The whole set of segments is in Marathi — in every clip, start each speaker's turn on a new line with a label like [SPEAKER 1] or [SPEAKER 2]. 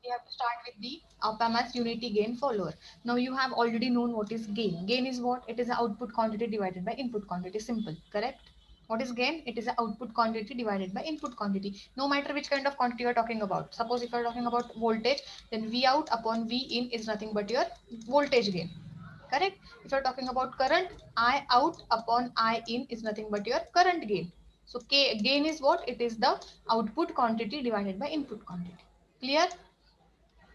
[SPEAKER 1] we have to start with the op-amp as unity gain follower. Now you have already known what is gain. Gain is what? It is the output quantity divided by input quantity. Simple, correct? What is gain? It is the output quantity divided by input quantity. No matter which kind of quantity you are talking about. Suppose if you are talking about voltage, then V out upon V in is nothing but your voltage gain. Correct? If you are talking about current, I out upon I in is nothing but your current gain. So K gain is what? It is the output quantity divided by input quantity. Clear?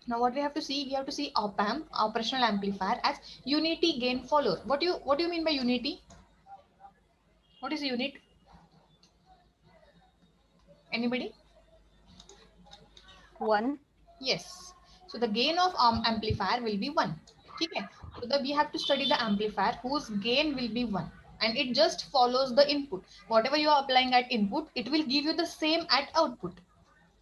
[SPEAKER 1] Now what we have to see op amp, operational amplifier, as unity gain follower. What do you mean by unity? What is unit? Anybody?
[SPEAKER 2] One.
[SPEAKER 1] Yes. So the gain of amplifier will be 1. Okay. So we have to study the amplifier whose gain will be 1. And it just follows the input. Whatever you are applying at input, it will give you the same at output.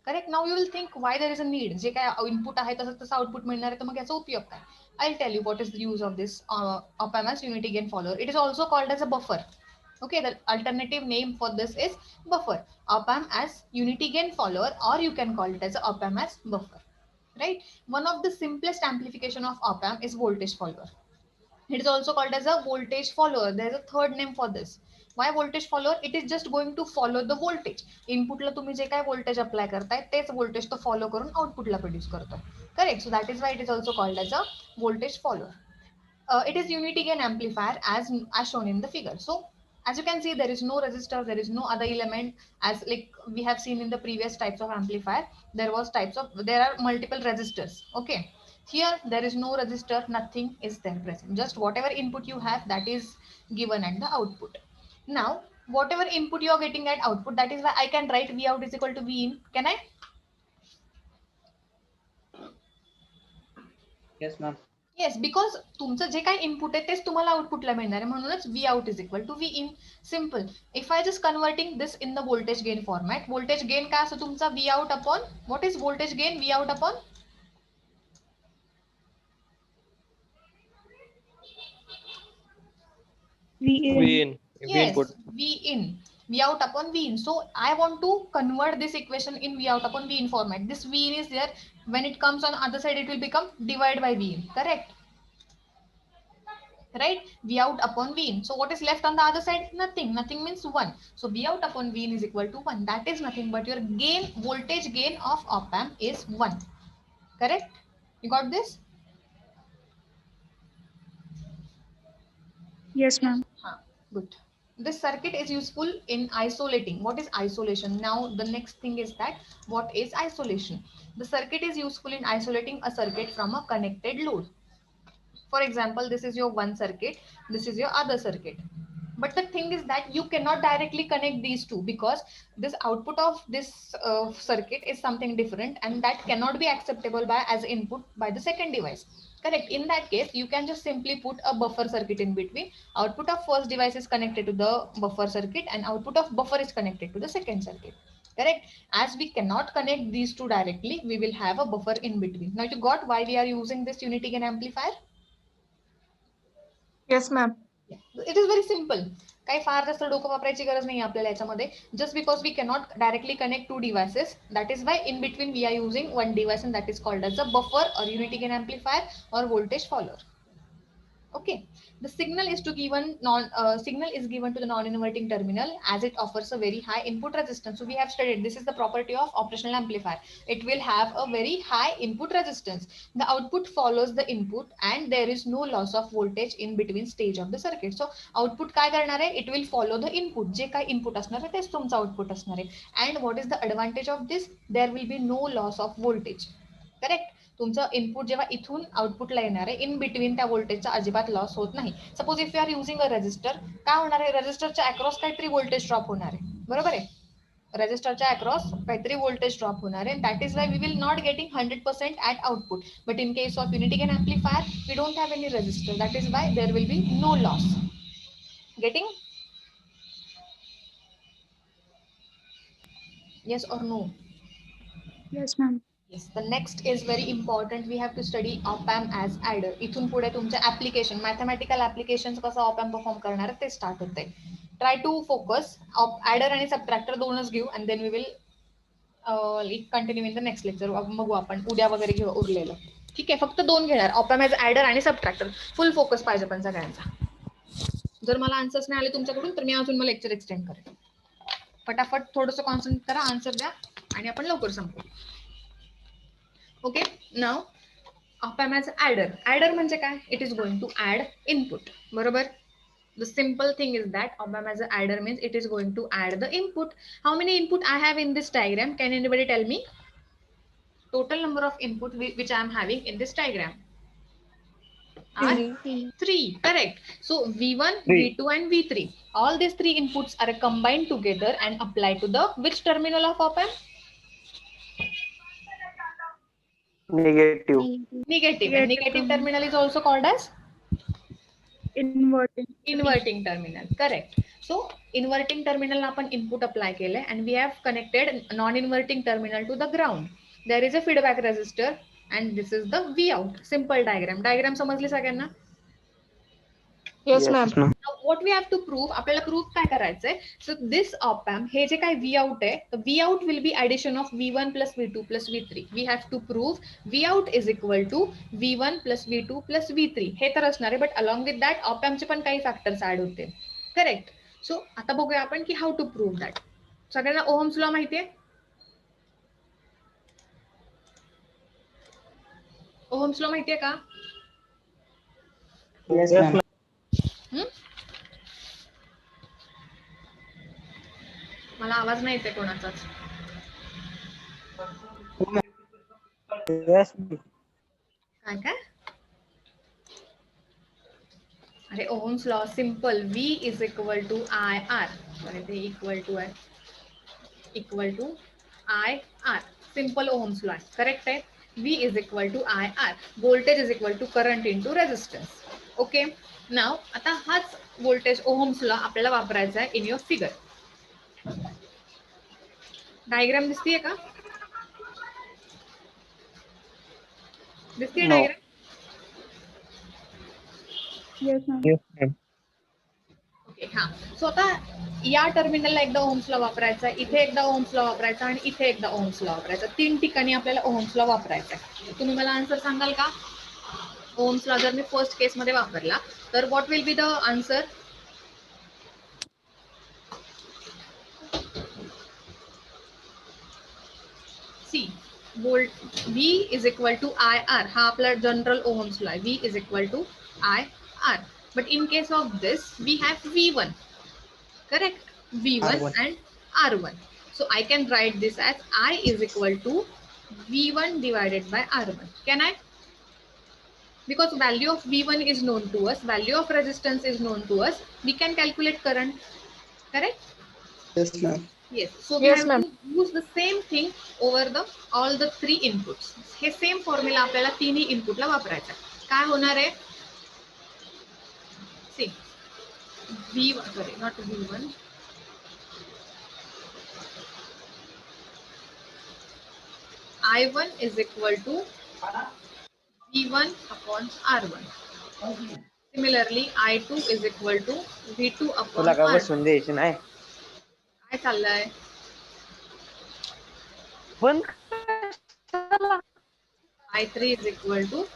[SPEAKER 1] Correct. Now you will think why there is a need. जे काय input आहे तसं तसं output मिळणार आहे तर मग याचा उपयोग काय? I'll tell you what is the use of this op-amp as unity gain follower. It is also called as a buffer. Okay, the alternative name for this is buffer. Op-amp as unity gain follower, or you can call it as op-amp as buffer. Right? One of the simplest amplification of op-amp is voltage follower. It is also called as a voltage follower. There is a third name for this. Why voltage follower? It is just going to follow the voltage. Inputला तुम्ही जे काय voltage apply करताय तेच voltage तो follow करून outputला produce करतोय. Correct. So that is why it is also called as a voltage follower. It is unity gain amplifier as shown in the figure. So as you can see, there is no resistor, there is no other element, as like we have seen in the previous types of amplifier. There are multiple resistors. Okay, here there is no resistor, nothing is there present, just whatever input you have, that is given at the output. Now whatever input you are getting at output, that is why I can write V out is equal to V in. Can I?
[SPEAKER 3] Yes, ma'am.
[SPEAKER 1] Yes, because तुमचं जे काही इनपुट आहे तेच तुम्हाला आउटपुटला मिळणार आहे, म्हणूनच V out is equal to V in. Simple. If I just converting this in the voltage gain format, voltage gain काय असतो तुमचा? V out upon what is voltage gain? V out upon
[SPEAKER 4] V
[SPEAKER 5] V
[SPEAKER 4] in.
[SPEAKER 5] in, V
[SPEAKER 1] yes,
[SPEAKER 5] input.
[SPEAKER 1] V in. V out upon V in. So I want to convert this equation in V out upon V in format. This V in is there. When it comes on other side, it will become divide by V in. Correct? Right? V out upon V in. So what is left on the other side? Nothing. Nothing means 1. So V out upon V in is equal to 1. That is nothing but your gain, voltage gain of op amp is 1. Correct? You got this?
[SPEAKER 4] Yes, ma'am.
[SPEAKER 1] Good. This circuit is useful in isolating. What is isolation? Now the next thing is that what is isolation? The circuit is useful in isolating a circuit from a connected load. For example, this is your one circuit, this is your other circuit. But the thing is that you cannot directly connect these two, because this output of this circuit is something different, and that cannot be acceptable by as input by the second device. Correct. In that case, you can just simply put a buffer circuit in between. Output of first device is connected to the buffer circuit, and output of buffer is connected to the second circuit. Correct. As we cannot connect these two directly, we will have a buffer in between. Now you got why we are using this unity gain amplifier?
[SPEAKER 4] Yes, ma'am.
[SPEAKER 1] It is very simple. काही फार जास्त डोकं वापरायची गरज नाही आपल्याला याच्यामध्ये. Just because we cannot directly connect two devices, that is why in between we are using one device, and that is called as a buffer or unity gain amplifier or voltage follower. Okay, the signal is to given non signal is given to the non-inverting terminal as it offers a very high input resistance. So we have studied this is the property of operational amplifier. It will have a very high input resistance. The output follows the input and there is no loss of voltage in between stage of the circuit. So output काय करणार आहे? It will follow the input. जे काय input असणार आहे तेच तुमचं output असणार आहे. And what is the advantage of this? There will be no loss of voltage. Correct. तुमचं इनपुट जेव्हा इथून आउटपुटला येणार आहे, इन बिटवीन त्या व्होल्टेजचा अजिबात लॉस होत नाही. Suppose if you are using a resistor, काय होणार आहे? रेजिस्टरच्या अक्रॉस काहीतरी व्होल्टेज ड्रॉप होणार आहे, बरोबर आहे? रेजिस्टरच्या अक्रॉस काहीतरी व्होल्टेज ड्रॉप होणार आहे. That is why we will not getting 100% at output. But in case of unity gain amplifier we don't have any resistor. That is why there will be no loss. Getting? Yes or no?
[SPEAKER 4] Yes, ma'am.
[SPEAKER 1] Yes, the next is very important. We have to study op-amp as adder. इथून पुढे तुमचे ऍप्लिकेशन, मॅथमॅटिकल ऍप्लिकेशन कसं op-amp परफॉर्म करणार ते स्टार्ट होते. Try to focus. ऍडर आणि सबट्रॅक्टर दोनच घेऊ, and then we will continue in the next lecture. बघू आपण उद्या वगैरे घेऊ उरलेलं. ठीक आहे, फक्त 2 घेणार, ऑपॅम्प ॲज ॲडर आणि सबट्रॅक्टर. फुल फोकस पाहिजे पण सगळ्यांचा. जर मला आन्सर्स नाही आले तुमच्याकडून तर मी अजून मग लेक्चर एक्सटेंड करेन. फटाफट थोडंसं कॉन्सन्ट्रेट करा, आन्सर द्या आणि आपण लवकर संपू. ओके, नाव ऑपॅम्प ॲज ॲडर. ॲडर म्हणजे काय? It is going to add input. बरोबर. The simple thing is that op-amp as an adder means it is going to add the input. How many input I have in this diagram? Can anybody tell me? Total number of input which I am having in this diagram are 3. Correct. So V1,
[SPEAKER 2] 3.
[SPEAKER 1] V2 and V3. All these 3 inputs are combined together and applied to the which terminal of op-amp?
[SPEAKER 2] Negative.
[SPEAKER 1] Negative. And negative terminal is also called as
[SPEAKER 4] Inverting.
[SPEAKER 1] terminal. Correct. So inverting terminal आपण input apply केले and we have connected non-inverting terminal to the ground. There is a feedback resistor and this is the V out. Simple diagram. Diagram समजली सगळ्यांना?
[SPEAKER 4] Yes, ma'am.
[SPEAKER 1] Now what we have to prove, आपल्याला proof काय करायचंय? So this op-amp हे जे काय V out आहे, the V out will be addition of V1 plus V2 plus V3. We have to prove V out is equal to V1 plus V2 plus V3. हे तर असणार आहे, but along with that op-amp चे पण काही फॅक्टर्स ऍड होते. करेक्ट. सो आता बघूया आपण की हाऊ टू प्रूव्ह दॅट. सगळ्यांना ओहम्स लॉ माहितीये? ओहम्स लॉ माहितीये का?
[SPEAKER 2] Yes, ma'am.
[SPEAKER 1] मला आवाज नाही येते कोणाचाच.
[SPEAKER 2] Yes.
[SPEAKER 1] काय काय? अरे Ohm's law simple. V is equal to IR. Sorry, ते equal to IR. Simple Ohm's law आहे. करेक्ट आहे. V is equal to IR. Voltage is equal to current into resistance. Okay. नाव आता हाच वोल्टेज ओहम्स लॉ आपल्याला वापरायचा आहे इन युअर फिगर. डायग्राम दिसतीये का? दिसतीये
[SPEAKER 2] No.
[SPEAKER 1] Diagram?
[SPEAKER 4] Yes, ma'am.
[SPEAKER 2] Yes, ma'am.
[SPEAKER 1] Okay, हा. सो आता या टर्मिनलला एकदा ओहम्स लॉ वापरायचा, इथे एकदा ओहम्स लॉ वापरायचा आणि इथे एकदा ओहम्स लॉ वापरायचा. 3 ठिकाणी आपल्याला ओहम्स लॉ वापरायचा आहे. तुम्ही मला आन्सर सांगाल का? ओहम्स लॉ जर मी फर्स्ट केस मध्ये वापरला तर what will be the answer? See volt V is equal to IR. हा आपला जनरल ओहम्स लॉ आहे. V is equal to IR. But in case of this we have V1. Correct. V1
[SPEAKER 2] R1.
[SPEAKER 1] and R1. So I can write this as I is equal to V1 divided by R1. Can I? Because value of V1 is known to us, value of resistance is known to us, we can calculate current. Correct?
[SPEAKER 2] Yes, ma'am.
[SPEAKER 1] Yes. So we
[SPEAKER 4] Yes,
[SPEAKER 1] have
[SPEAKER 4] ma'am.
[SPEAKER 1] to use the same thing over the all the 3 inputs. हे सेम फॉर्म्युला आपल्याला तिन्ही इनपुटला वापरायचा. काय होणार आहे? See V1, sorry, not V1. I1 is equal to V1 upon R1. Similarly, I2 is equal to V2 upon
[SPEAKER 2] तुला काय
[SPEAKER 1] R2.
[SPEAKER 2] बसून द्यायची नाही.
[SPEAKER 1] काय चाललंय?
[SPEAKER 2] बंद.
[SPEAKER 1] I3 is equal to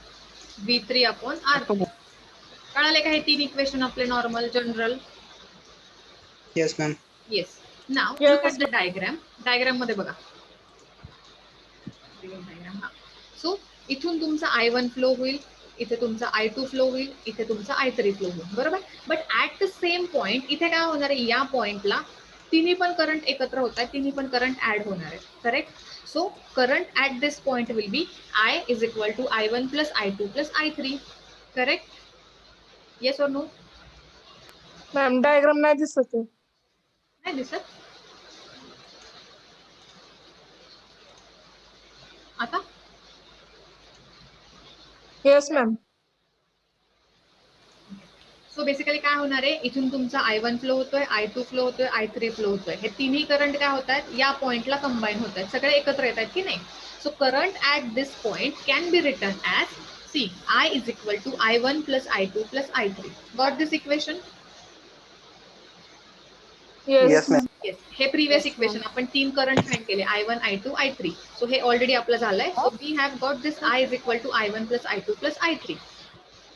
[SPEAKER 1] V3 upon R3. कळाले का हे 3 इक्वेशन आपले normal general?
[SPEAKER 2] Yes, ma'am.
[SPEAKER 1] Yes. Now
[SPEAKER 4] Yes,
[SPEAKER 1] look at the diagram. Diagram मध्ये बघा. सो इथून तुमचा I1 फ्लो होईल, इथे तुमचा I2 फ्लो होईल, इथे तुमचा I3 फ्लो होईल. बरोबर. But at the same point इथे काय होणार आहे? या पॉइंटला तिन्ही पण करंट एकत्र होत आहेत, तिन्ही पण करंट ऍड होणार आहे. Correct. So current at this point will be I is equal to I1 plus I2 plus I3. Correct. Yes or no?
[SPEAKER 4] Ma'am diagram नाही दिसत आहे.
[SPEAKER 1] नाही दिसत? आता
[SPEAKER 4] येस मॅम.
[SPEAKER 1] सो बेसिकली काय होणार आहे? इथून तुमचा I1 फ्लो होतोय, I2 फ्लो होतोय, I3 फ्लो होतोय. हे तिन्ही करंट काय होत आहेत? या पॉइंटला कंबाईन होत आहेत, सगळे एकत्र येत आहेत की नाही? So current at this point can be written as see I is equal to I1 plus I2 plus I3. Got this equation?
[SPEAKER 4] Yes.
[SPEAKER 2] ma'am.
[SPEAKER 1] Yes, हे प्रिव्हियस
[SPEAKER 4] Yes,
[SPEAKER 1] इक्वेशन
[SPEAKER 4] ma'am.
[SPEAKER 1] आपण 3 करंट फाइंड केले I1 I2 I3. सो हे ऑलरेडी आपलं झालंय. So we have got this I is equal to I1 plus I2 plus I3.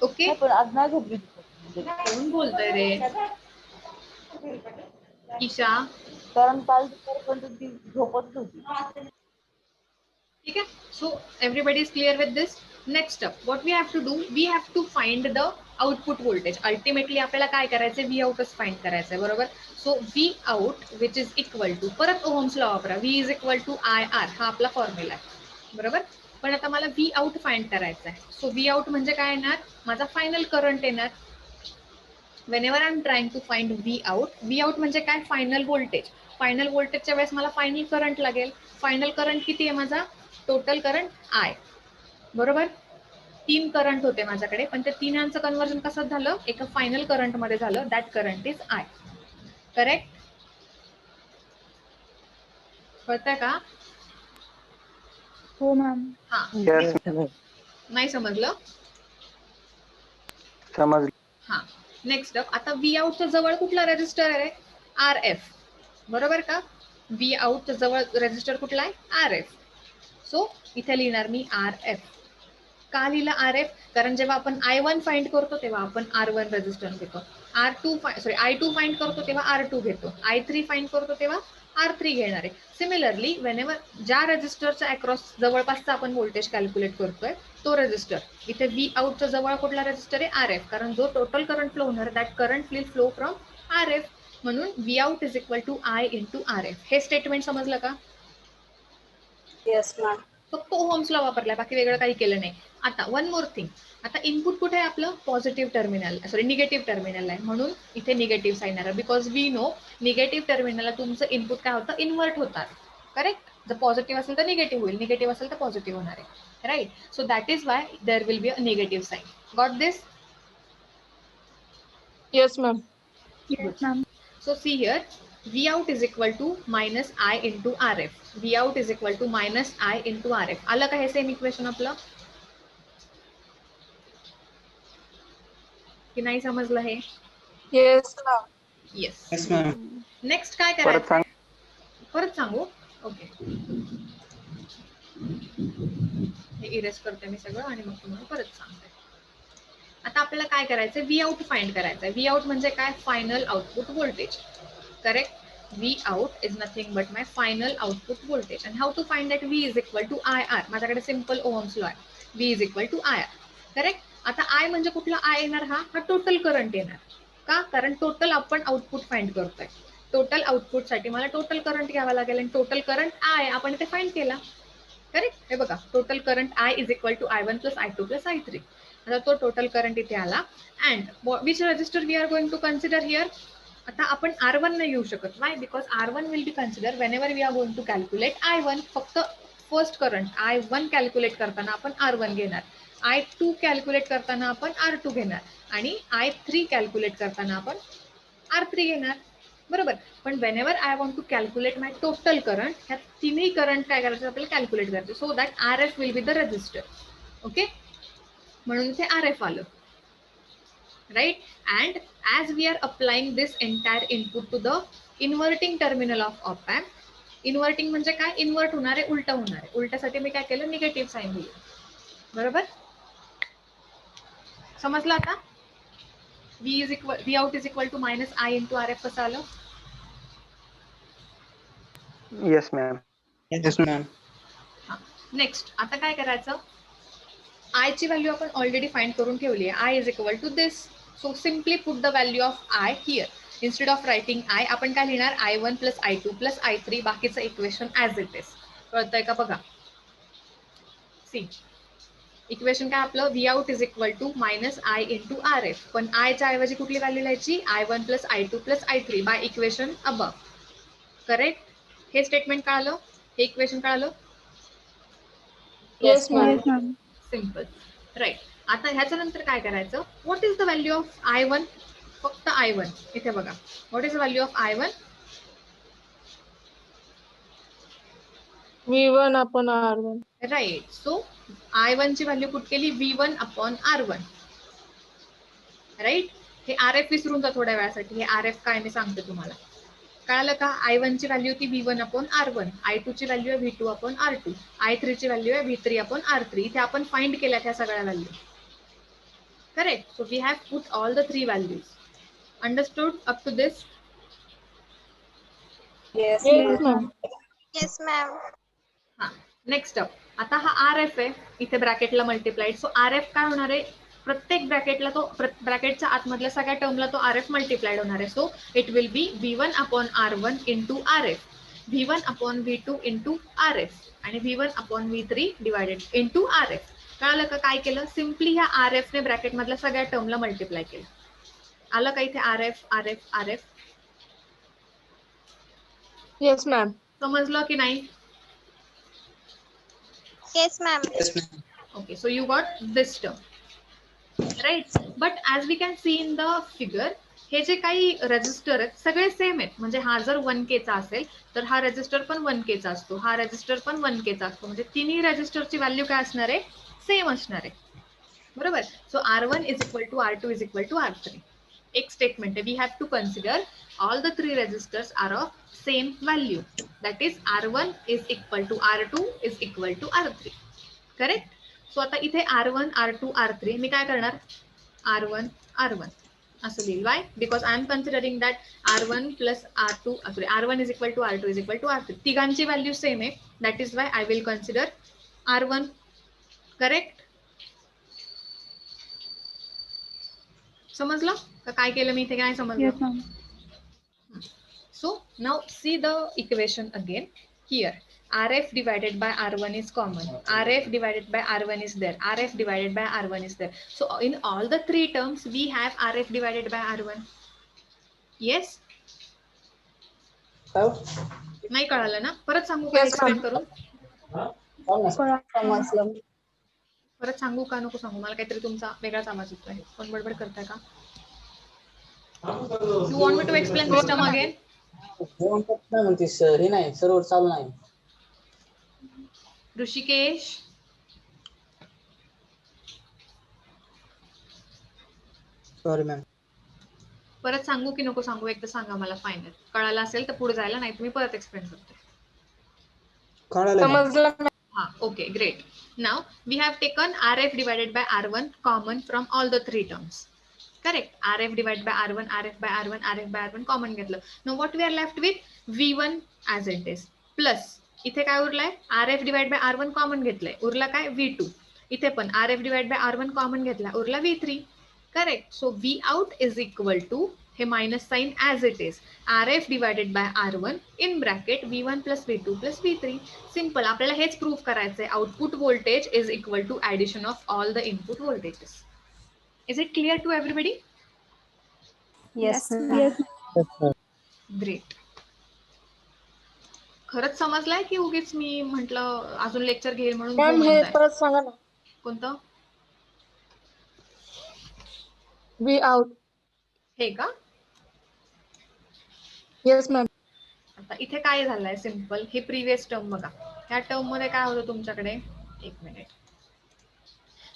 [SPEAKER 1] Okay, कोण बोलतोय रे? ईशा,
[SPEAKER 3] कारण काल दुपारपर्यंत ती झोपतच होती.
[SPEAKER 1] ठीक है. So everybody is clear with this. Next up, what we have to do, we have to find the output voltage. Ultimately आपल्याला काय करायचंय, V outच फाइंड करायचंय, बरोबर. So V out which is equal to, परत ओहम्स लॉ वापरा, V is equal to IR, हा आपला फॉर्म्युला आहे, बरोबर. पण आता मला V out फाइंड करायचा आहे. सो V out म्हणजे काय येणार, माझा फायनल करंट येणार. whenever I'm trying to find V out म्हणजे काय, फायनल व्होल्टेज. फायनल व्होल्टेजच्या वेळेस मला फायनल करंट लागेल. फायनल करंट किती आहे माझा, टोटल करंट I, बरोबर. 3 करंट होते माझ्याकडे, पण ते तिन्हांचं कन्वर्जन कसं झालं, एका फायनल करंट मध्ये झालं. That current is I. Correct, कळतंय का?
[SPEAKER 4] हो मॅम.
[SPEAKER 1] हा,
[SPEAKER 2] Yes, ma'am.
[SPEAKER 1] नाही समजलं.
[SPEAKER 2] समजलं.
[SPEAKER 1] हा, नेक्स्ट अप, आता V आउटच्या जवळ कुठला रेजिस्टर आहे, RF, बरोबर का. V आउटच्या जवळ रेजिस्टर कुठला आहे, RF. सो इथे लिहिणार मी RF. का लिहिलं RF, कारण जेव्हा आपण I1 फाइंड करतो तेव्हा आपण R1 रेजिस्टन्स घेतो. I2 फाइंड करतो तेव्हा R2 घेतो. I3 फाइंड करतो तेव्हा R3 घेणार आहे. सिमिलरली वेनेवर ज्या रेजिस्टरच्या अक्रॉस जवळपासचा आपण व्होल्टेज कॅल्क्युलेट करतोय तो रेजिस्टर, इथे V आउटच्या जवळ कुठला रेजिस्टर आहे, RF, कारण जो टोटल करंट फ्लो होणार that current will flow from RF. म्हणून V out is equal to I into RF. हे स्टेटमेंट समजलं का?
[SPEAKER 4] Yes, ma'am.
[SPEAKER 1] फक्त ओहम्स लॉ वापरलाय, बाकी वेगळं काही केलं नाही. आता वन मोर थिंग, आता इनपुट कुठे आहे आपलं, positive terminal, sorry negative terminal आहे, म्हणून इथे निगेटिव्ह साइन आहे. बिकॉज वी नो निगेटिव्ह टर्मिनलला तुमचं इनपुट काय होतं, इन्व्हर्ट होतात. करेक्ट, जर पॉझिटिव्ह असेल तर निगेटिव्ह होईल, निगेटिव्ह असेल तर पॉझिटिव्ह होणार आहे, right. So that is why there will be a negative sign. Got this?
[SPEAKER 4] Yes, ma'am.
[SPEAKER 1] Yes, ma'am. So see here, V out is equal to minus I into RF. V out is equal to minus I into RF. आलं का हे सेम इक्वेशन आपलं, की नाही समजलं हे?
[SPEAKER 4] Yes, ma'am.
[SPEAKER 1] Yes.
[SPEAKER 2] Yes, ma'am.
[SPEAKER 1] Next काय
[SPEAKER 2] परत
[SPEAKER 1] करायचं,
[SPEAKER 2] सांग.
[SPEAKER 1] परत सांगू. ओके, हे इरेज करते मी सगळं आणि मग तुम्हाला परत सांगते. आता आपल्याला काय करायचं, V out फाइंड करायचं. V out म्हणजे काय, final output voltage. Correct, V out is nothing but my final output voltage. And how to find that V is equal to IR? माझ्याकडे सिंपल ओहम्स लॉ आहे. V is equal to IR. Correct. आता I म्हणजे कुठला I येणार, हा टोटल करंट येणार. का, कारण टोटल आपण आउटपुट फाइंड करतोय. टोटल आउटपुट साठी मला टोटल करंट घ्यावा लागेल, आणि टोटल करंट I आपण इथे फाइंड केला. करेक्ट, हे बघा, total current I is equal to I1 plus I2 plus I3. आता तो टोटल करंट इथे आला. And which resistor we are going to consider here. आता आपण R1 नाही घेऊ शकत. Why, because R1 will be consider whenever we are going to calculate I1. फक्त फर्स्ट करंट I1 कॅल्क्युलेट करताना आपण R1 घेणार, I2 कॅल्क्युलेट करताना आपण R2 घेणार, आणि I3 कॅल्क्युलेट करताना आपण R3 घेणार, बरोबर. पण whenever I want to calculate my total current, ह्या तिन्ही करंट काय करायचं आपल्याला कॅल्क्युलेट करायचं. So that RF will be the resistor. Okay, म्हणून इथे RF आलं, right. And as we are applying this entire input to the inverting terminal of op amp, inverting म्हणजे काय, इन्व्हर्ट होणार आहे, उलट होणार आहे. उलट्यासाठी मी काय केलं, निगेटिव्ह साइन दिलं, बरोबर. समजलं आता. V out is equal to minus I into RF कसं आलं.
[SPEAKER 2] Yes, ma'am. Yes, ma'am.
[SPEAKER 1] Next आता काय करायचं, I ची व्हॅल्यू आपण ऑलरेडी फाइंड करून ठेवली आहे. I is equal to this. So simply put the value of I here. Instead of writing I, आपण काय लिहिणार, I1 plus I2 plus I3, बाकीचं इक्वेशन ॲज इट इज. कळतंय का बघा. सी, इक्वेशन काय आपलं, V out is equal to minus I into RF. पण I च्या ऐवजी कुठली व्हॅल्यू लिहायची, I1 plus I2 plus I3 by equation above. Correct, हे स्टेटमेंट काय आलं, हे इक्वेशन काय आलं.
[SPEAKER 4] Yes, ma'am.
[SPEAKER 1] Simple, right. आता ह्याच्या नंतर काय करायचं, what is the value of I1, फक्त I1 इथे बघा. What is the value of I1,
[SPEAKER 4] V1 upon R1.
[SPEAKER 1] Right. So I1 ची व्हॅल्यू कुठ केली, V1 अपॉन R1, राईट. हे RF विसरून जा थोड्या वेळासाठी, हे RF काय मी सांगते तुम्हाला. कळालं का? I1 ची व्हॅल्यू होती V1 अपॉन R1, I2 ची व्हॅल्यू आहे V2 अपॉन R2, I3 ची व्हॅल्यू आहे V3 अपॉन R3. इथे आपण फाइंड केल्या त्या सगळ्या value. Correct. So we have put all the 3 values. Understood up to this?
[SPEAKER 4] Yes, ma'am.
[SPEAKER 5] Yes, ma'am.
[SPEAKER 1] हा, नेक्स्ट अप. आता हा RF आहे, इथे ब्रॅकेटला मल्टिप्लाइड. सो RF काय होणार आहे? प्रत्येक ब्रॅकेटला तो ब्रॅकेटच्या आतमधल्या सगळ्या टर्मला तो RF मल्टिप्लाइड होणार आहे. So it will be V1 upon R1 into RF, V1 upon V2 into RF आणि V1 upon V3 divided into RF. कळालं का काय केलं? सिम्पली ह्या RF ने ब्रॅकेट मधल्या सगळ्या टर्मला मल्टिप्लाय केलं. आलं का इथे RF RF RF?
[SPEAKER 4] Yes, ma'am.
[SPEAKER 1] समजलं की नाही?
[SPEAKER 5] Yes, ma'am.
[SPEAKER 2] Yes, ma'am.
[SPEAKER 1] Okay, so you got this term, right? But as we can see in the figure, हे जे काही रजिस्टर आहेत सगळे सेम आहेत. म्हणजे हा जर 1K चा असेल तर हा रजिस्टर पण 1K चा असतो, हा रजिस्टर पण 1K चा असतो. म्हणजे तिन्ही रजिस्टरची व्हॅल्यू काय असणार आहे? सेम असणार आहे. बरोबर. So R1 is equal to R2 is equal to R3. एक स्टेटमेंट आहे. We have to consider all the 3 resistors are of same value. That is R1 is equal to R2 is equal to R3. Correct. So आता इथे R1 R2 R3 मी काय करणार? R1 R1 असं लिहिल. Why? Because I am considering that R1 plus R2 sorry R1 is equal to R2 is equal to R3. तिघांची व्हॅल्यू सेम आहे. That is why I will consider R1. Correct. समजलं का काय केलं मी इथे? काय समजलं? So now see the equation again. Here RF divided by R1 is common, RF divided by R1 is there, RF divided by R1 is there. So in all the 3 terms we have RF divided by R1. Yes? नाही कळालं ना? परत सांगू का
[SPEAKER 4] Yes,
[SPEAKER 1] एक्सप्लेन
[SPEAKER 4] ma'am.
[SPEAKER 1] करून?
[SPEAKER 4] समजलं.
[SPEAKER 1] परत सांगू का नको सांगू? मला काहीतरी तुमचा वेगळाच आवाज येतोय. कोण बडबड करताय का? You want me to explain this term again?
[SPEAKER 2] म्हणतीस हे नाही, सर्व्हर चालू नाही.
[SPEAKER 1] Rishikesh,
[SPEAKER 2] sorry ma'am.
[SPEAKER 1] परत सांगू की नको सांगू? एकदा सांगा मला फायनल. कळालं असेल तर पुढे जायला, नाही तुम्ही परत एक्सप्लेन करते.
[SPEAKER 4] समजलं ma'am.
[SPEAKER 1] हा, okay, great. Now we have taken RF divided by R1 common from all the 3 terms. Correct. RF divide by R1, RF by R1, RF by R1 common घेतलं. Now what we are left with V1 as it is plus इथे काय उरलाय? RF divide by R1 common घेतलंय, उरला काय? V2. इथे पण RF divide by R1 common घेतला, उरला V3. Correct. So V out is equal to हे minus sign as it is RF divided by R1 in bracket V1 plus V2 plus V3. Simple. आपल्याला हेच प्रूव्ह करायचंय. Output voltage is equal to addition of all the input voltages. Is it clear to everybody?
[SPEAKER 4] Yes, ma'am.
[SPEAKER 1] Great. खरंच समजलाय की उगीच मी म्हटलं अजून लेक्चर घेईल म्हणून हो
[SPEAKER 4] मॅम हे
[SPEAKER 1] म्हणताय?
[SPEAKER 4] परत सांगा ना.
[SPEAKER 1] कोणतं?
[SPEAKER 4] We out.
[SPEAKER 1] हे का?
[SPEAKER 4] Yes, ma'am.
[SPEAKER 1] आता इथे काय झालंय? सिंपल. हे प्रिव्हियस टर्म बघा. ह्या टर्म मध्ये काय होतं तुमच्याकडे? एक minute.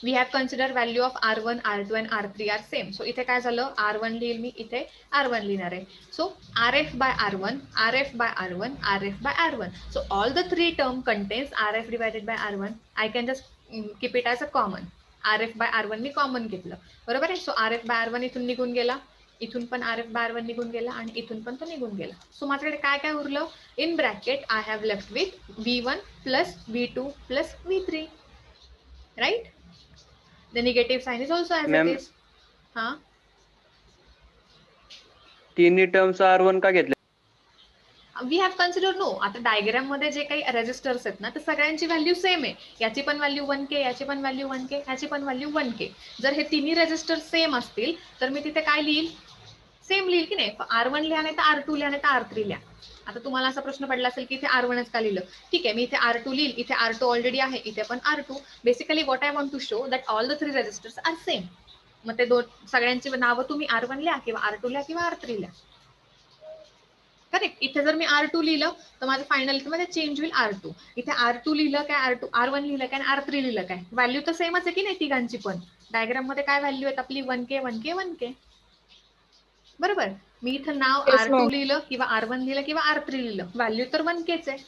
[SPEAKER 1] We have consider value of R1, R2 and R3 are same. So इथे काय झालं? R1 लिहिल मी, इथे R1 लिहिणार आहे. So RF by R1, RF by R1, RF by R1. So all the 3 term contains RF divided by R1. I can just keep it as a common. RF by R1 me common घेतलं. बरोबर आहे? सो RF by R1 इथून निघून गेला, इथून पण RF by R1 निघून गेला आणि इथून पण तो निघून गेला. सो माझ्याकडे काय काय उरलं? In bracket I have left with V1 plus V2 plus V3. Right? The negative sign is also as
[SPEAKER 6] Ma'am,
[SPEAKER 1] it is. हाँ.
[SPEAKER 6] तिन्ही टर्म्स R1 का घेतले?
[SPEAKER 1] We have considered no. आता डायग्राम मध्ये जे काही रेजिस्टर्स आहेत ना, तर सगळ्यांची व्हॅल्यू सेम आहे. याची पण व्हॅल्यू 1K, याची पण व्हॅल्यू 1K, याची पण व्हॅल्यू 1K. जर हे तिन्ही रेजिस्टर सेम असतील तर मी तिथे काय लिहिल? सेम लिहिल की नाही? R1 लिहा, नाही तर R2 लिहा, नाही तर R3 लिहा. आता तुम्हाला असा प्रश्न पडला असेल की इथे R1च का लिहिलं? ठीक आहे, मी इथे R2 लिहिल, इथे R2 ऑलरेडी आहे, इथे पण R2. Basically what I want to show that all the 3 resistors are same. मग ते सगळ्यांची नावं तुम्ही R1 लिहा किंवा R2 लिहा किंवा R3 लिहा. करेक्ट. इथे जर मी R2 लिहिलं तर माझं फायनल मध्ये चेंज होईल R2. इथे R2 लिहिलं काय, R1 लिहिलं काय आणि R3 लिहिलं काय, व्हॅल्यू तर सेमच आहे की नाही तिघांची पण? डायग्राम मध्ये काय व्हॅल्यू आहेत आपली? 1K 1K 1K. बरोबर. मी इथं नाव
[SPEAKER 4] Yes,
[SPEAKER 1] R2
[SPEAKER 4] ma'am.
[SPEAKER 1] लिहिलं किंवा R1 लिहिलं किंवा R3 लिहिलं, व्हॅल्यू तर 1Kच आहे.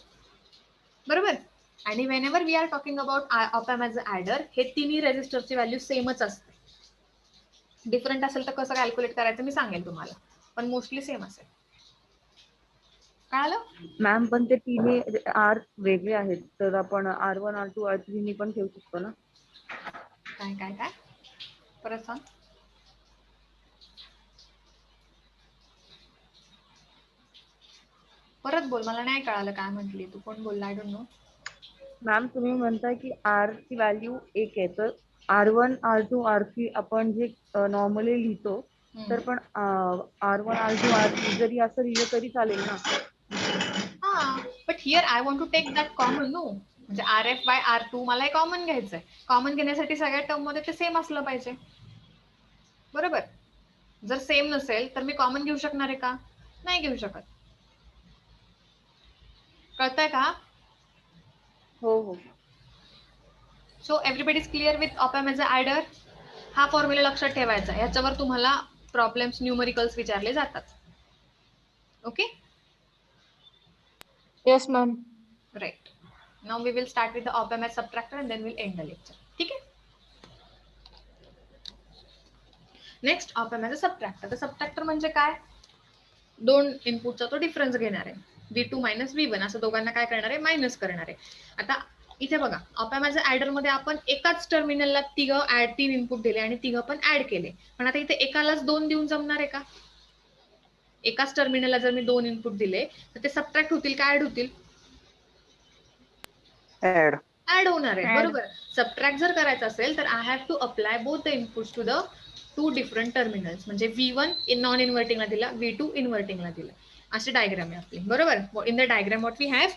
[SPEAKER 1] बरोबर. आणि whenever we are talking about op amp as a adder, हे तिन्ही रेजिस्टरची व्हॅल्यू सेमच असते. डिफरंट असेल तर कसं कॅल्क्युलेट करायचं मी सांगेल तुम्हाला, पण मोस्टली सेम असेल. कळालं?
[SPEAKER 3] मॅम पण ते तिन्ही आर वेगळे आहेत, तर आपण R1 R2 R3 पण ठेवू शकतो ना.
[SPEAKER 1] काय काय काय परत सांग. परत बोल, मला नाही कळालं काय म्हटली तू. कोण बोलला? I don't know.
[SPEAKER 3] मॅम तुम्ही म्हणताय की आर ची व्हॅल्यू 1 आहे, तर R1 R2 R3 आपण जे नॉर्मली लिहितो, तर पण R1 R2 R3 जरी असं लिहिलं तरी चालेल ना.
[SPEAKER 1] हा, but here I want to take that common. No, म्हणजे RF बाय R2 मला हे कॉमन घ्यायचंय. कॉमन घेण्यासाठी सगळ्या टर्म मध्ये ते सेम असलं पाहिजे. बरोबर. जर सेम नसेल तर मी कॉमन घेऊ शकणार आहे का? नाही घेऊ शकत. कळतंय का?
[SPEAKER 3] हो हो.
[SPEAKER 1] So everybody is clear with op amp as a adder. हा फॉर्म्युला लक्षात ठेवायचा. ह्याच्यावर तुम्हाला प्रॉब्लेम्स न्यूमरिकल्स विचारले जातात. Okay,
[SPEAKER 4] Yes, ma'am.
[SPEAKER 1] Right. Now we will start with the op amp as subtractor and then will end the lecture. ठीक आहे. Next op amp as a subtractor. तर सबट्रॅक्टर म्हणजे काय? दोन इनपुटचा तो डिफरन्स घेणार आहे. V2 मायनस V1 असं दोघांना काय करणार आहे? मायनस करणार आहे. आता इथे बघा, op amp as a adder मध्ये आपण एकाच टर्मिनलला तीन इनपुट दिले आणि तिघं पण ऍड केले. पण आता इथे एकालाच दोन देऊन जमणार आहे का? एकाच टर्मिनलला जर मी दोन इनपुट दिले तर ते सबट्रॅक्ट होतील का ऍड होतील?
[SPEAKER 6] ऍड.
[SPEAKER 1] ऍड होणार आहे.
[SPEAKER 3] Add.
[SPEAKER 1] बरोबर. सबट्रॅक्ट जर करायचं असेल तर I have to apply both the inputs to the two different terminals. म्हणजे V1 इन नॉन इन्व्हर्टिंगला दिला, V2 इन्व्हर्टिंगला दिला. अशी डायग्राम आहे आपली. बरोबर. In the diagram what we have,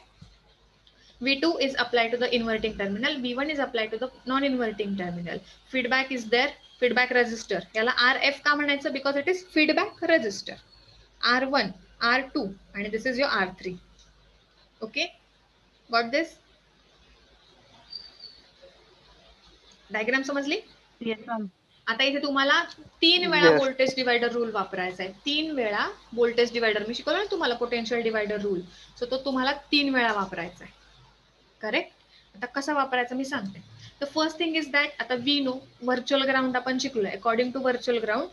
[SPEAKER 1] V2 is applied to the inverting terminal, V1 is applied to the non-inverting terminal. Feedback is there, feedback resistor. याला RF का म्हणायचं? Because it is feedback resistor. R1, R2 आणि this is your R3. Okay, got this? Diagram समजली?
[SPEAKER 3] Yes ma'am.
[SPEAKER 1] आता इथे तुम्हाला 3 वेळा
[SPEAKER 6] Yes.
[SPEAKER 1] व्होल्टेज डिवायडर रूल वापरायचा आहे. 3 वेळा व्होल्टेज डिवायडर. मी शिकवलं ना तुम्हाला पोटेन्शियल डिवायडर रूल. सो तो तुम्हाला 3 वेळा वापरायचा आहे. करेक्ट. आता कसा वापरायचा मी सांगते. The first thing is that, आता वी नो व्हर्च्युअल ग्राउंड आपण शिकलोय. अकॉर्डिंग टू व्हर्च्युअल ग्राउंड,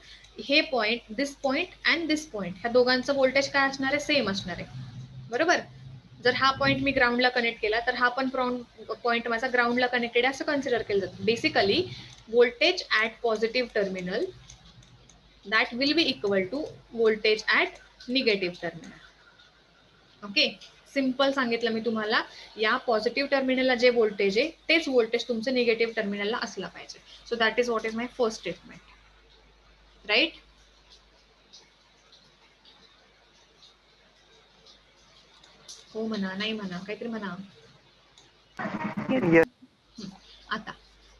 [SPEAKER 1] हे point, this point and this point, ह्या दोघांचं व्होल्टेज काय असणार आहे? सेम असणार आहे. बरोबर. जर हा पॉईंट मी ग्राउंडला कनेक्ट केला तर हा पण पॉईंट माझा ग्राउंडला कनेक्टेड असं कन्सिडर केलं जातं. Basically voltage at positive terminal that will be equal to voltage at negative terminal. Okay, simple सांगितलं मी तुम्हाला. या पॉझिटिव्ह टर्मिनलला जे व्होल्टेज आहे तेच व्होल्टेज तुमचं निगेटिव्ह टर्मिनलला असला पाहिजे. So that is what is my first statement. Right. हो म्हणा, नाही म्हणा, काहीतरी म्हणा.
[SPEAKER 6] Yes.
[SPEAKER 1] आता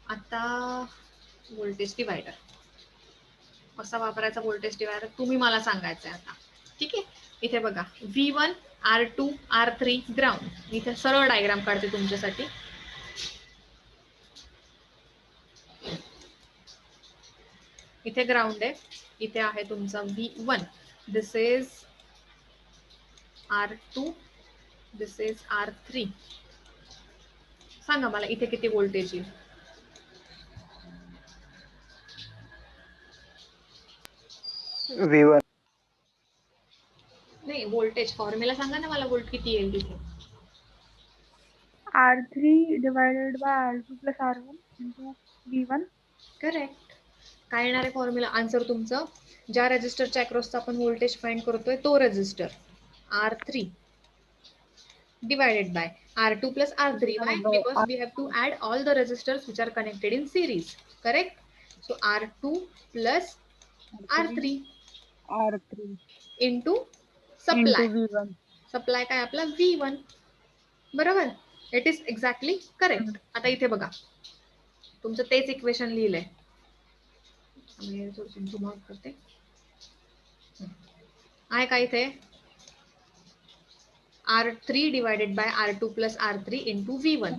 [SPEAKER 1] आता व्होल्टेज डिवायडर कसा वापरायचा? व्होल्टेज डिवायडर तुम्ही मला सांगायचं आहे आता. ठीक आहे. इथे बघा, V1, R2, R3 ग्राउंड. इथे सरळ डायग्राम काढते तुमच्यासाठी. इथे ग्राउंड आहे, इथे आहे तुमचा V1, this is R2, this is R3. सांगा मला इथे किती व्होल्टेज येईल?
[SPEAKER 6] V1.
[SPEAKER 1] नाही, व्होल्टेज फॉर्म्युला सांगा ना मला, व्होल्ट किती येईल तिथे?
[SPEAKER 7] R3 divided by R2 plus R1 into V1.
[SPEAKER 1] Correct. काय येणार आहे फॉर्म्युला? आन्सर तुमचं, ज्या रेजिस्टरच्या अक्रॉसचा आपण व्होल्टेज फाइंड करतोय तो resistor R3 divided by R2 plus R3. Why? Because we have to add all the resistors which are connected in series. Correct? So R2 plus R3
[SPEAKER 7] R3
[SPEAKER 1] into supply.
[SPEAKER 7] into V1.
[SPEAKER 1] Supply काय आपला V1. बरोबर. It is exactly correct. आता इथे बघा, तुमचं तेच इक्वेशन लिहिलंय. झूम आउट करते. आहे का इथे? R3 divided by R2 plus R3 into V1.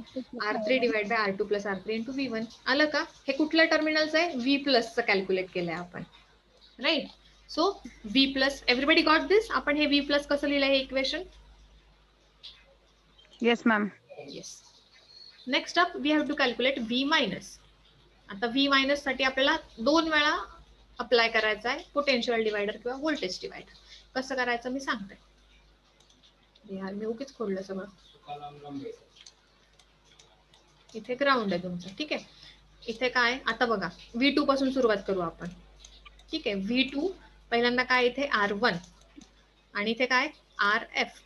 [SPEAKER 1] R3 divided by R2 plus R3 into V1. आलं का? हे कुठल्या टर्मिनलचं आहे? V प्लसचं कॅल्क्युलेट केलंय आपण. Right. So V plus, everybody got this? आपण हे V प्लस कसं लिहिलंय हे equation?
[SPEAKER 3] Yes ma'am.
[SPEAKER 1] Yes. Next up we have to calculate V minus. आता V मायनस साठी आपल्याला 2 वेळा अप्लाय करायचा आहे पोटेन्शियल डिवायडर किंवा व्होल्टेज डिवायडर. कसं करायचं मी सांगते. यार मी उगीच खोडलं सगळं. इथे ग्राउंड आहे तुमचं, ठीक आहे. इथे काय, आता बघा V2 पासून सुरुवात करू आपण, ठीक आहे. V2 पहिल्यांदा काय, इथे R1 आणि इथे काय RF.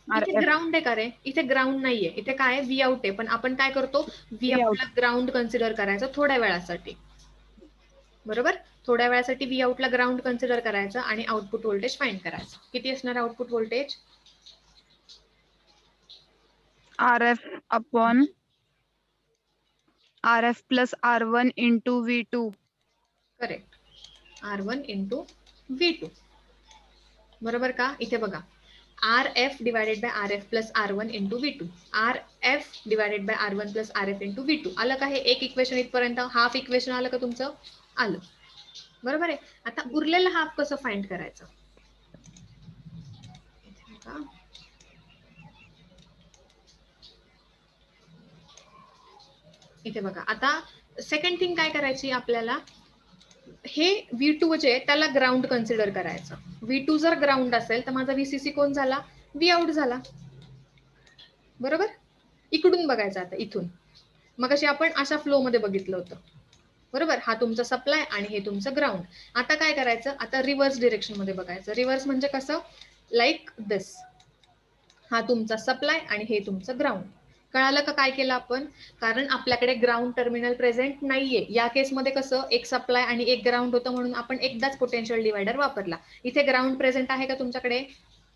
[SPEAKER 1] इथे ग्राउंड आहे का रे? इथे ग्राउंड नाहीये, इथे काय V आउट आहे. पण आपण काय करतो, V आउटला ग्राउंड कन्सिडर करायचं थोड्या वेळासाठी, बरोबर. थोड्या वेळासाठी V आउटला ग्राउंड कन्सिडर करायचं आणि आउटपुट व्होल्टेज फाइंड करायचं. किती असणार output voltage?
[SPEAKER 3] RF upon RF plus R1 into V2.
[SPEAKER 1] Correct. R1 into V2, बरोबर का? इथे बघा RF divided bye RF plus R1 into V2. RF divided by R1 plus RF into V2. आलं का? हे एक इक्वेशन इथपर्यंत, हाफ इक्वेशन आलं का तुमचं? आलं, बरोबर आहे. आता उरलेलं हाफ कसं फाइंड करायचं? इथे बघा, आता सेकंड थिंग काय करायची आपल्याला, हे V2 जे आहे त्याला ग्राउंड कन्सिडर करायचं. V2 जर ग्राउंड असेल तर माझा VCC कोण झाला? V आउट झाला, बरोबर. इकडून बघायचं आता, इथून मग अशी आपण अशा फ्लो मध्ये बघितलं होतं, बरोबर. हा तुमचा सप्लाय आणि हे तुमचं ग्राउंड. आता काय करायचं, आता रिव्हर्स डिरेक्शन मध्ये बघायचं. रिव्हर्स म्हणजे कसं, लाईक दिस. हा तुमचा सप्लाय आणि हे तुमचं ग्राउंड. कळालं का काय केलं आपण? कारण आपल्याकडे ग्राउंड टर्मिनल प्रेझेंट नाहीये. या केसमध्ये कसं, एक सप्लाय आणि एक ग्राउंड होतं म्हणून आपण एकदाच पोटेन्शियल डिवायडर वापरला. इथे ग्राउंड प्रेझेंट आहे का तुमच्याकडे?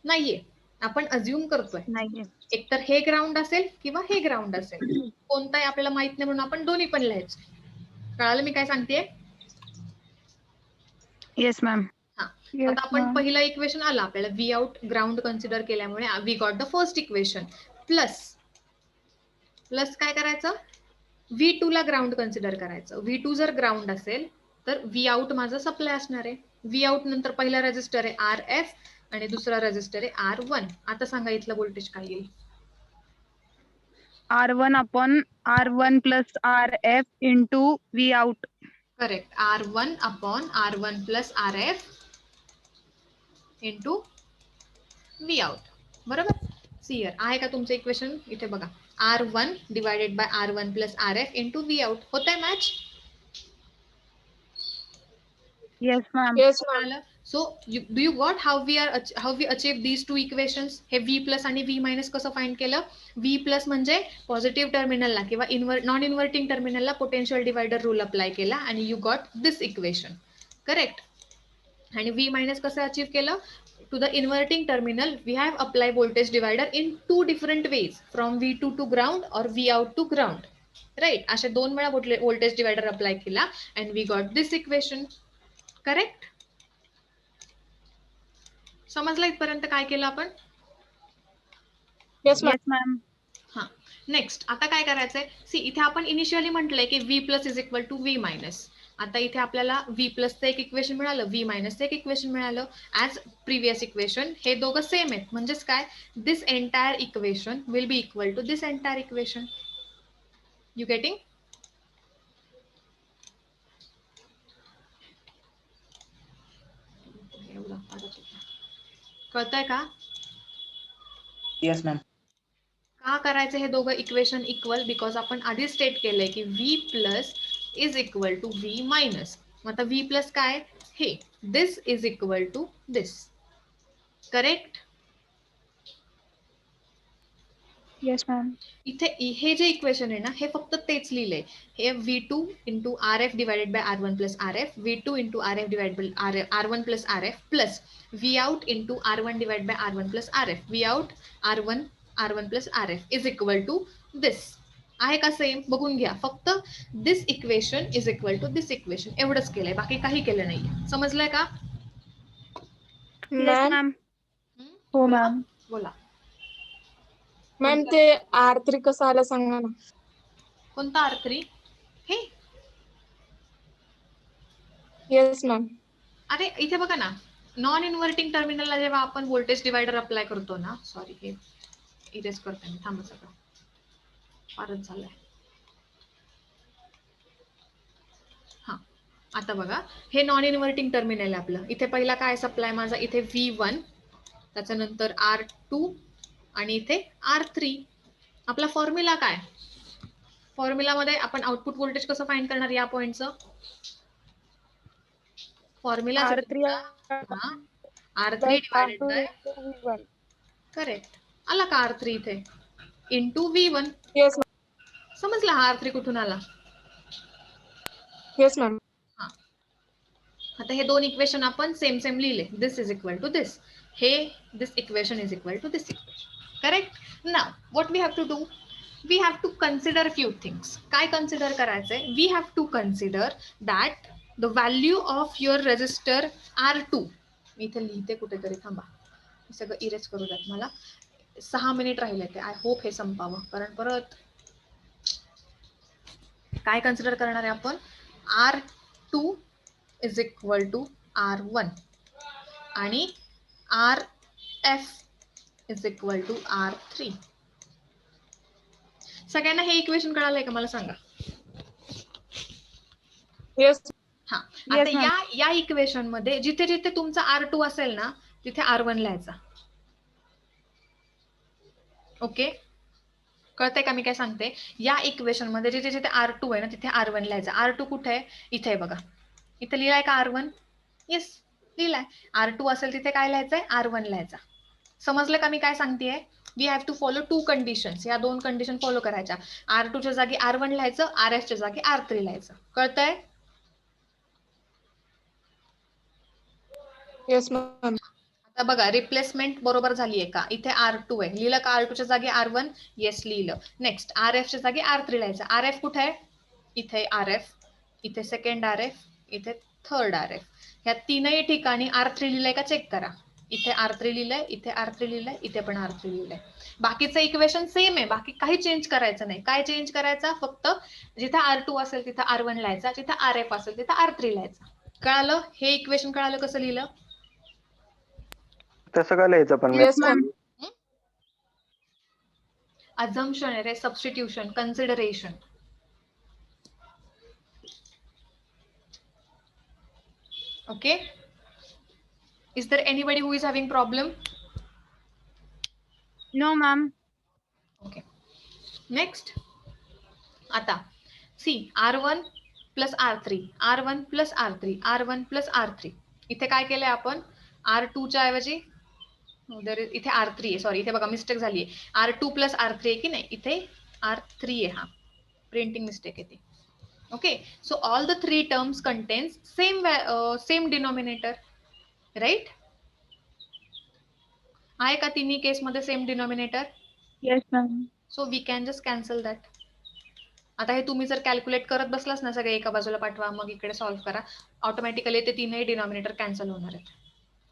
[SPEAKER 1] नाहीये. आपण अज्युम करतोय
[SPEAKER 3] नाहीये.
[SPEAKER 1] एकतर हे ग्राउंड असेल किंवा हे ग्राउंड असेल. कोणताही आपल्याला माहित नाही म्हणून आपण दोन्ही पण लिहायचं. कळालं मी काय सांगतेय?
[SPEAKER 3] Yes ma'am.
[SPEAKER 1] हा, आता आपण पहिलं इक्वेशन आलं आपल्याला, V आउट ग्राउंड कन्सिडर केल्यामुळे we got the first equation. Plus plus काय करायचं, V2 ला ग्राउंड कन्सिडर करायचं. V2 जर ग्राउंड असेल तर V आउट माझं सप्लाय असणार आहे. V आउट नंतर पहिला रेजिस्टर आहे RF आणि दुसरा रेजिस्टर आहे R1. आता सांगा इथलं व्होल्टेज काय येईल?
[SPEAKER 3] R1 upon R1 plus RF into V out.
[SPEAKER 1] Correct. R1 upon R1 plus RF into V out, बरोबर. सियर आहे का तुमचं इक्वेशन? इथे बघा, R1 divided by R1 plus RF into V out. होतंय match?
[SPEAKER 3] Yes ma'am.
[SPEAKER 4] Yes, ma'am.
[SPEAKER 1] So do you got how we achieve these two equations? हे V प्लस आणि V मायनस कसं फाइंड केलं? V प्लस म्हणजे पॉझिटिव्ह टर्मिनलला किंवा नॉन इन्व्हर्टिंग टर्मिनलला पोटेन्शियल डिवायडर रूल अप्लाय केला आणि you got this equation, correct. आणि V मायनस कसं अचीव केलं? To the inverting terminal, we have applied voltage divider in 2 different ways, from V2 to ground or V out to ground, right? अशा 2 वेळा voltage divider apply केला and we got this equation, correct? समजलं इथपर्यंत काय केलं आपण?
[SPEAKER 4] Yes, ma'am.
[SPEAKER 3] Yes ma'am.
[SPEAKER 1] हा, नेक्स्ट आता काय करायचंय? सी, इथे आपण इनिशियली म्हटलंय की V plus is equal to V minus. आता इथे आपल्याला V प्लसचं एक इक्वेशन मिळालं, V मायनसचं एक इक्वेशन मिळालं. ऍज प्रिव्हियस इक्वेशन हे दोघं सेम आहेत, म्हणजेच काय, this entire equation will be equal to this entire equation. You getting? कळतंय का?
[SPEAKER 2] Yes ma'am.
[SPEAKER 1] का करायचं हे दोघं इक्वेशन इक्वल? बिकॉज आपण आधी स्टेट केलंय की V plus is equal to V minus. आता V प्लस काय? हे this is equal to this, correct.
[SPEAKER 7] Yes ma'am.
[SPEAKER 1] इथे हे जे इक्वेशन आहे ना, हे फक्त तेच लिहिलंय. हे V2 into RF divided by R1 plus RF, V2 into RF divide by R1 plus RF plus V out into R1 divide by R1 plus RF, V out R1 plus RF is equal to this. आहे का सेम? बघून घ्या. फक्त this equation is equal to this equation एवढंच केलंय, बाकी काही केलं नाही. समजलंय का?
[SPEAKER 3] Yes
[SPEAKER 4] Ma'am,
[SPEAKER 3] ma'am.
[SPEAKER 7] हो मॅम.
[SPEAKER 1] बोला.
[SPEAKER 4] ma'am ते R3 कसं आलं सांगा ना.
[SPEAKER 1] कोणता R3? हे
[SPEAKER 4] Yes, ma'am.
[SPEAKER 1] अरे इथे बघा ना, नॉन इन्व्हर्टिंग टर्मिनलला जेव्हा आपण व्होल्टेज डिवायडर अप्लाय करतो ना, सॉरी हे इरेज करते मी, थांबा सगळं फारच झालंय. हा आता बघा, हे नॉन इन्व्हर्टिंग टर्मिनल आहे आपलं. इथे पहिला काय सप्लाय माझा, इथे V1, त्याच्यानंतर R2 आणि इथे R3. आपला फॉर्म्युला काय, फॉर्म्युलामध्ये आपण आउटपुट व्होल्टेज कसं फाइंड करणार या पॉइंटचं, formula
[SPEAKER 7] R3
[SPEAKER 1] R3 divided
[SPEAKER 7] R2
[SPEAKER 1] by,
[SPEAKER 7] V1.
[SPEAKER 1] Correct, आला का R3 इथे, इंटू V1.
[SPEAKER 4] येस
[SPEAKER 1] समजला हा R3 कुठून आला.
[SPEAKER 4] Yes ma'am.
[SPEAKER 1] हा आता हे दोन इक्वेशन आपण सेम सेम लिहिले, this is equal to this, हे this equation is equal to this equation. Correct. Now what we have to do, we have to consider few things. काय कन्सिडर करायचंय, we have to consider that the value of your resistor R2. मी इथे लिहिते कुठेतरी, थांबा सगळं इरेज करू द्यात मला. 6 मिनिट राहिले ते, आय होप हे संपावं, कारण परत काय कन्सिडर करणार आहे आपण, R2 is equal to R1 आणि RF is equal to R3. सगळ्यांना हे इक्वेशन कळालंय का मला सांगा.
[SPEAKER 4] येस.
[SPEAKER 1] हा
[SPEAKER 7] Yes,
[SPEAKER 1] आता
[SPEAKER 7] ma'am.
[SPEAKER 1] या इक्वेशन मध्ये जिथे जिथे तुमचा R2 असेल ना, तिथे R1 लिहायचा. ओके, कळतंय का मी काय सांगते. या इक्वेशन मध्ये जिथे जिथे R2 आहे ना, तिथे R1 लिहायचा. R2 कुठे आहे, इथे आहे बघा, इथे लिहिलाय का R1, येस लिहिलाय. R2 असेल तिथे काय लिहायचंय, R1 लिहायचा. समजलं का मी काय सांगतेय. We have to follow 2 conditions, या 2 कंडिशन फॉलो करायच्या. R2 च्या जागी R1 लिहायचं, RF च्या जागी R3 लिहायचं. कळतंय.
[SPEAKER 4] Yes ma'am.
[SPEAKER 1] आता बघा रिप्लेसमेंट बरोबर झालीये का, इथे R2 आहे, लिहिलं का R2 च्या जागी R1, येस लिहिलं. नेक्स्ट RF च्या जागी R3 लिहायचं. RF कुठे आहे, इथे RF, इथे सेकंड RF, इथे थर्ड RF. ह्या तीनही ठिकाणी R3 लिहिलंय का चेक करा. इथे R3 लिहिलंय, इथे R3 लिहिलंय, इथे पण R3 लिहिलंय. बाकीचं इक्वेशन सेम आहे, बाकी काही चेंज करायचं नाही. काय चेंज करायचा, फक्त जिथे R2 असेल तिथे R1 लिहायचा, जिथे RF असेल तिथे R3 लिहायचा. कळालं, हे इक्वेशन कळालं कसं लिहिलं.
[SPEAKER 6] तसं का लिहायचं पण
[SPEAKER 4] येस
[SPEAKER 6] मॅम.
[SPEAKER 4] मॅम.
[SPEAKER 1] अझम्पशन आहे रे, substitution, consideration. Okay, is there anybody who is having problem?
[SPEAKER 7] No, ma'am.
[SPEAKER 1] Okay, next. आता see, R1 plus R3, R1 plus R3, R1 plus R3. इथे काय केलंय आपण, R2 च्या ऐवजी इथे R3 आहे, सॉरी इथे बघा मिस्टेक झाली आहे. R2 plus R3 आहे की नाही, इथे R3 आहे, हा प्रिंटिंग मिस्टेक आहे ती. Okay, so all the 3 terms contains same denominator, right? आहे का तिन्ही केस मध्ये same denominator.
[SPEAKER 7] Yes, ma'am.
[SPEAKER 1] So we can just cancel that. आता हे तुम्ही जर कॅल्क्युलेट करत बसलास ना, सगळे एका बाजूला पाठवा, मग इकडे सॉल्व्ह करा, ऑटोमॅटिकली ते तीनही डिनॉमिनेटर कॅन्सल होणार आहेत.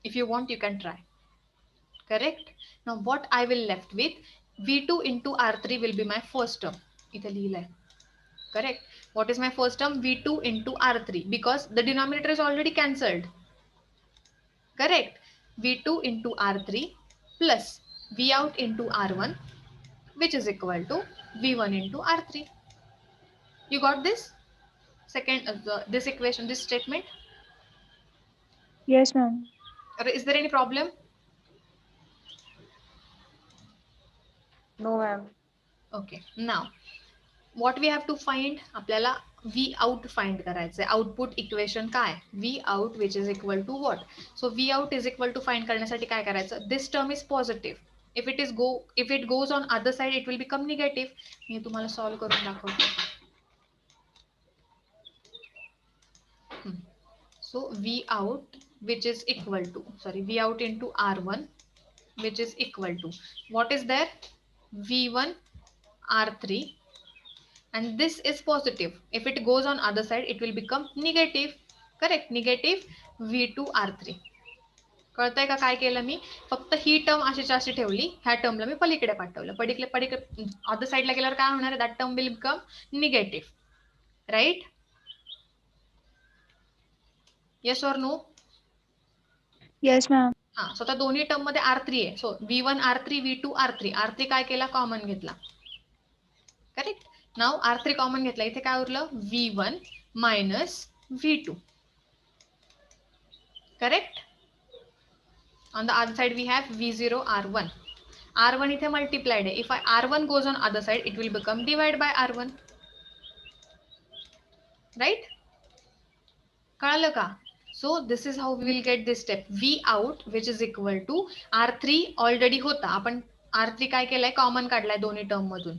[SPEAKER 1] If you want you can try. Correct. Now what I will left with, V2 into R3 will be my first term. इथे लिहिलंय. Correct. What is my first term, V2 into R3, because the denominator is already cancelled. Correct. V2 into R3 plus V out into R1, which is equal to V1 into R3. You got this? Second, this equation, this statement.
[SPEAKER 7] Yes, ma'am.
[SPEAKER 1] Is there any problem?
[SPEAKER 3] No ma'am.
[SPEAKER 1] Okay. Now, what we have to find, आपल्याला V out find करायचंय. आउटपुट इक्वेशन काय, V out which is equal to what? So V out is equal to find करण्यासाठी काय करायचं, this term is positive. If it goes on other side, it will become negative. मी तुम्हाला सॉल्व्ह करून दाखवते. So V out which is equal to, sorry, V out into R1 which is equal to, what is there, V1 R3, and this is positive. If it goes on other side, it will become negative. Correct. Negative V2 R3. कळतंय का काय केलं मी, फक्त ही टर्म अशीच्या अशी ठेवली, ह्या टर्मला मी पलीकडे पाठवलं. पलीकडे अदर साइडला गेल्यावर काय होणार आहे, that term will become negative. Right. Yes or no.
[SPEAKER 7] Yes ma'am.
[SPEAKER 1] हा, सो आता दोन्ही टर्म मध्ये R3 आहे. So V1 R3 V2 R3. R3 काय केला, कॉमन घेतला. करेक्ट. नाव R3 कॉमन घेतला, इथे काय उरलं V1 minus V2. Correct. On the other side we have V0 R1. R1 इथे मल्टिप्लाइड आहे. If R1 goes on other side, it will become divide by R1. Right. कळालं का? So this is how we will get this step. V out which is equal to R3 already होता, आपण R3 काय केलंय, कॉमन काढलाय दोन्ही टर्म मधून.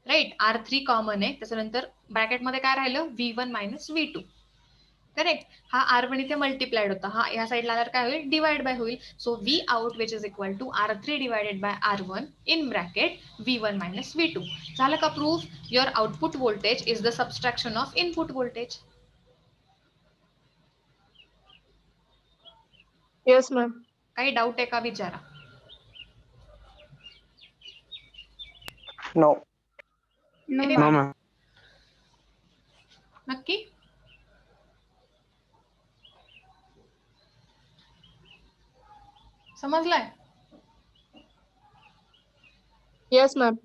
[SPEAKER 1] राईट. R3 कॉमन आहे, त्याच्यानंतर ब्रॅकेट मध्ये काय राहिलं, V1 मायनस V2. करेक्ट. हा R1 इथे मल्टिप्लाइड होता, हा या साइडला आल्यावर काय होईल, डिवाइड बाय होईल. So V out which is equal to R3 divided by R1 in bracket V1 minus V2. झालं का proof? Your output voltage is the subtraction of input voltage.
[SPEAKER 4] Yes ma'am.
[SPEAKER 1] काही डाऊट आहे का, विचारा.
[SPEAKER 6] नो.
[SPEAKER 1] No,
[SPEAKER 6] ma'am.
[SPEAKER 1] नक्की. समजलाय?
[SPEAKER 4] Yes ma'am.